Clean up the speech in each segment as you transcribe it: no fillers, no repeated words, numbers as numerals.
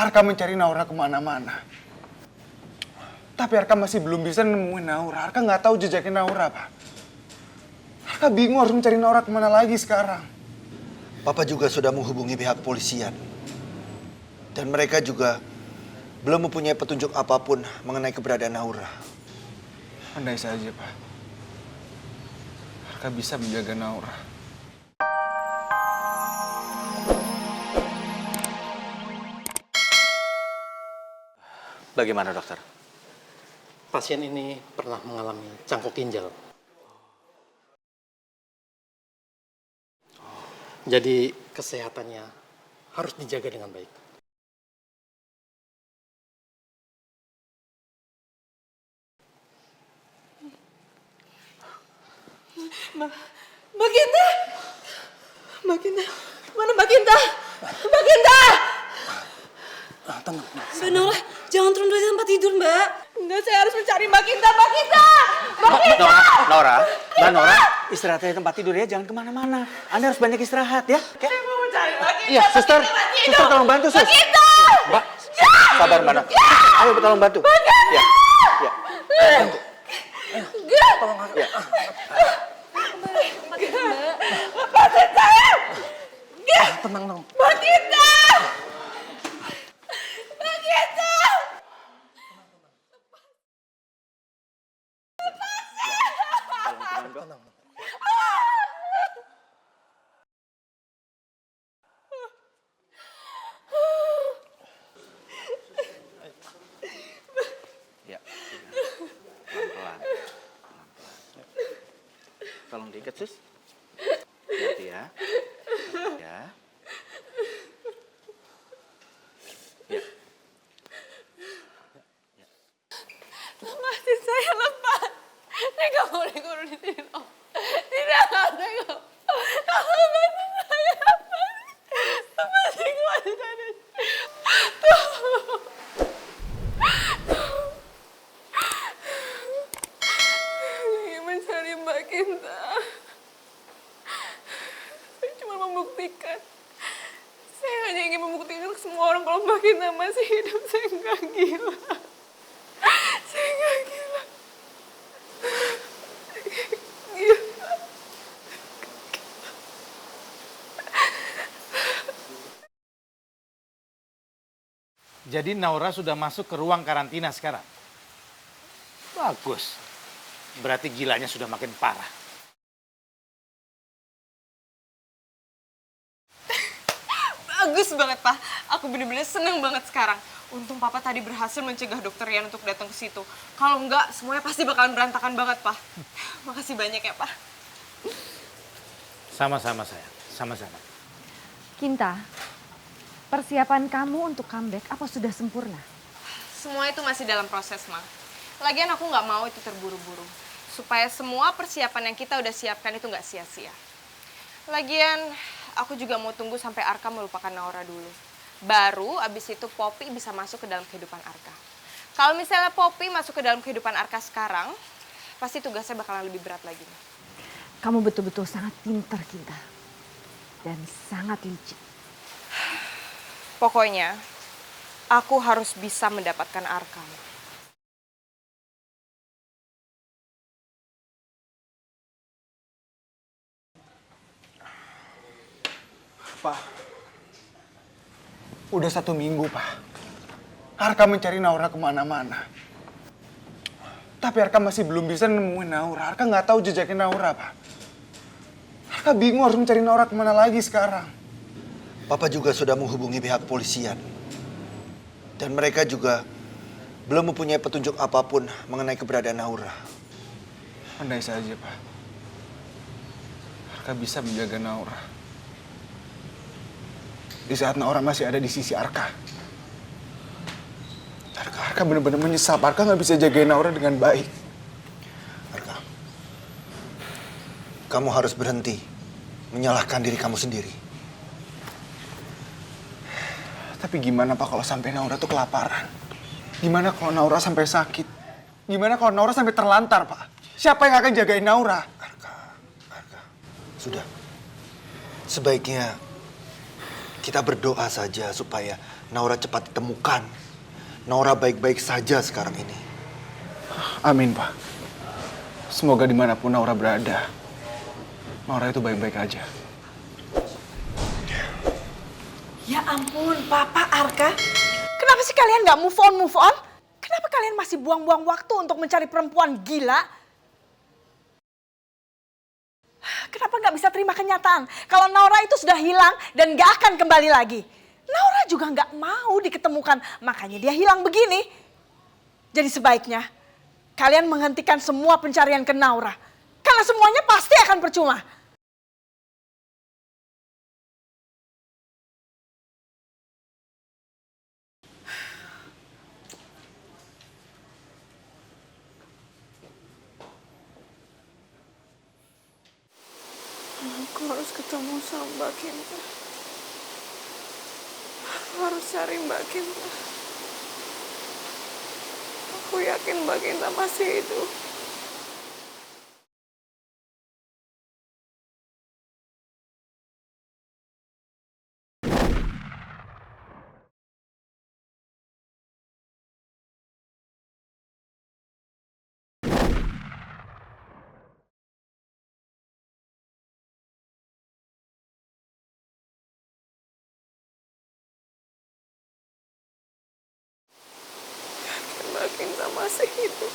Arka mencari Naura kemana-mana. Tapi Arka masih belum bisa nemuin Naura. Arka nggak tahu jejaknya Naura, Pak. Arka bingung harus mencari Naura kemana lagi sekarang. Papa juga sudah menghubungi pihak kepolisian. Dan mereka juga belum mempunyai petunjuk apapun mengenai keberadaan Naura. Andai saja, Pak. Arka bisa menjaga Naura. Bagaimana dokter? Pasien ini pernah mengalami cangkok ginjal. Jadi kesehatannya harus dijaga dengan baik. Mbak Ginta! Mbak Ginta! Mana Mbak Ginta? Mbak Ginta! Tenang. Mbak Naura, jangan turun dari tempat tidur, Mbak. Enggak, saya harus mencari Mbak Ginta. Mbak Ginta! Mbak Ginta! Mbak Nora, istirahat di tempat tidur ya, jangan kemana-mana. Anda harus banyak istirahat ya. Oke? Saya mau mencari Mbak Ginta. Iya, suster tolong bantu, sus. Mbak Ginta! Mbak, sabar Mbak Nora. Ayo tolong bantu. Mbak Ginta! Ya. Tolong aku. Ya. Lepasin saya! Tenang dong. Mbak Ginta! Mbak Ginta! Tenang. Ya. Pelan-pelan. Tolong diikat, sus. Hati ya. Ya. Ya. Lepasin saya, lepas. Saya nggak mau dikurung di sini, Om. Tidak, saya nggak. Lepasin saya, lepasin. Lepasin saya. Saya mencari Mbak Ginta. Saya cuma membuktikan. Saya hanya ingin membuktikan ke semua orang kalau Mbak Ginta masih hidup. Saya nggak gila. Saya nggak gila. Jadi Naura sudah masuk ke ruang karantina sekarang. Bagus. Berarti gilanya sudah makin parah. Bagus banget, Pak. Aku bener-bener seneng banget sekarang. Untung Papa tadi berhasil mencegah dokter Rian untuk datang ke situ. Kalau enggak, semuanya pasti bakalan berantakan banget, Pak. Makasih banyak ya, Pak. Sama-sama sayang, sama-sama. Kinta, persiapan kamu untuk comeback apa sudah sempurna? Semua itu masih dalam proses, Ma. Lagian aku nggak mau itu terburu-buru. Supaya semua persiapan yang kita udah siapkan itu nggak sia-sia. Lagian, aku juga mau tunggu sampai Arka melupakan Naura dulu. Baru abis itu Poppy bisa masuk ke dalam kehidupan Arka. Kalau misalnya Poppy masuk ke dalam kehidupan Arka sekarang, pasti tugasnya bakalan lebih berat lagi. Kamu betul-betul sangat pintar, Kinta. Dan sangat licik. Pokoknya, aku harus bisa mendapatkan Arka. Pak, udah 1 minggu, Pak. Arka mencari Naura kemana-mana. Tapi Arka masih belum bisa nemuin Naura. Arka nggak tahu jejaknya Naura, Pak. Arka bingung harus mencari Naura kemana lagi sekarang. Papa juga sudah menghubungi pihak kepolisian. Dan mereka juga belum mempunyai petunjuk apapun mengenai keberadaan Naura. Andai saja, Pak. Arka bisa menjaga Naura. Di saat Naura masih ada di sisi Arka. Arka benar-benar menyesal. Arka nggak bisa jagain Naura dengan baik. Arka, kamu harus berhenti menyalahkan diri kamu sendiri. Tapi gimana, Pak, kalau sampai Naura tuh kelaparan? Gimana kalau Naura sampai sakit? Gimana kalau Naura sampai terlantar, Pak? Siapa yang akan jagain Naura? Arka, sudah. Sebaiknya Kita berdoa saja supaya Naura cepat ditemukan. Naura baik-baik saja sekarang ini. Amin, Pak. Semoga dimanapun Naura berada, Naura itu baik-baik aja. Ya ampun, Papa Arka. Kenapa sih kalian nggak move on? Kenapa kalian masih buang-buang waktu untuk mencari perempuan gila? Kenapa nggak bisa terima kenyataan kalau Naura itu sudah hilang dan nggak akan kembali lagi? Naura juga nggak mau diketemukan, makanya dia hilang begini. Jadi sebaiknya kalian menghentikan semua pencarian ke Naura. Karena semuanya pasti akan percuma. Aku harus ketemu sama Mbak Kinta. Aku harus cari Mbak Kinta. Aku yakin Mbak Kinta masih hidup. Mbak Kinta masih hidup.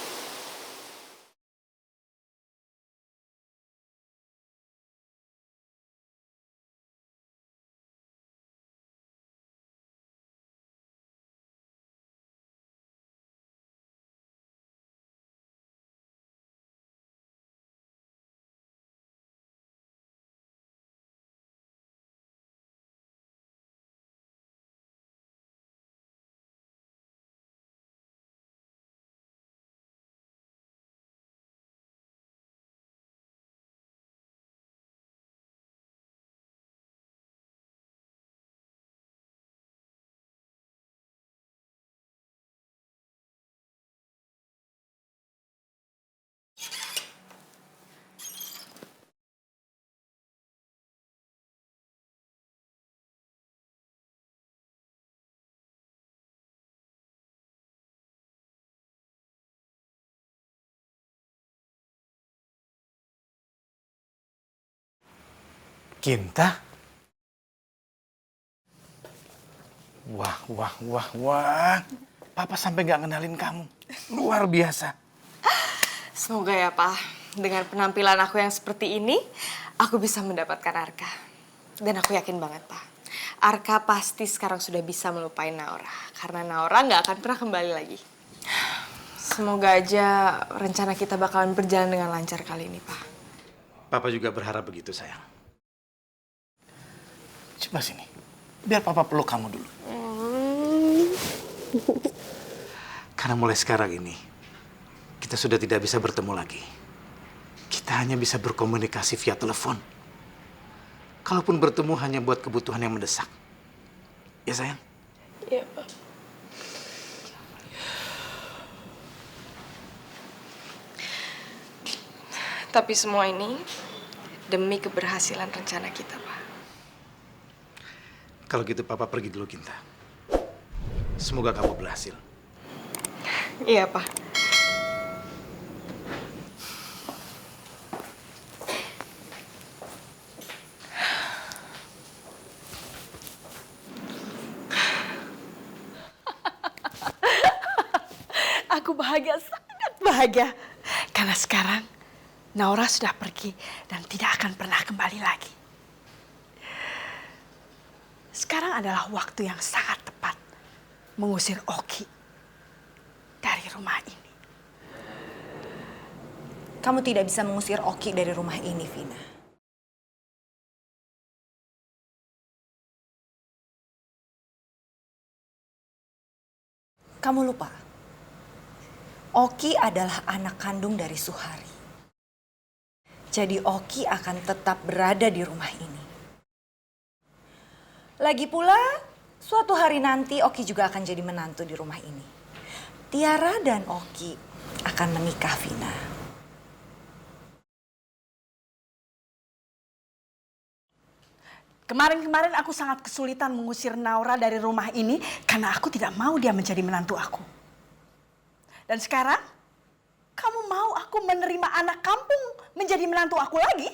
Kinta? Wah. Papa sampai nggak kenalin kamu. Luar biasa. Semoga ya, Pak. Dengan penampilan aku yang seperti ini, aku bisa mendapatkan Arka. Dan aku yakin banget, Pak. Arka pasti sekarang sudah bisa melupain Naura. Karena Naura nggak akan pernah kembali lagi. Semoga aja rencana kita bakalan berjalan dengan lancar kali ini, Pak. Papa juga berharap begitu, sayang. Coba sini. Biar Papa peluk kamu dulu. Karena mulai sekarang ini, kita sudah tidak bisa bertemu lagi. Kita hanya bisa berkomunikasi via telepon. Kalaupun bertemu hanya buat kebutuhan yang mendesak. Ya, sayang? Iya, Pak. Tapi semua ini demi keberhasilan rencana kita, Pak. Kalau gitu Papa pergi dulu, Kinta. Semoga kamu berhasil. Iya, Pak. Aku bahagia, sangat bahagia. Karena sekarang Naura sudah pergi dan tidak akan pernah kembali lagi. Sekarang adalah waktu yang sangat tepat mengusir Oki dari rumah ini. Kamu tidak bisa mengusir Oki dari rumah ini, Vina. Kamu lupa, Oki adalah anak kandung dari Suhari. Jadi Oki akan tetap berada di rumah ini. Lagi pula, suatu hari nanti Oki juga akan jadi menantu di rumah ini. Tiara dan Oki akan menikah, Vina. Kemarin-kemarin aku sangat kesulitan mengusir Naura dari rumah ini karena aku tidak mau dia menjadi menantu aku. Dan sekarang, kamu mau aku menerima anak kampung menjadi menantu aku lagi?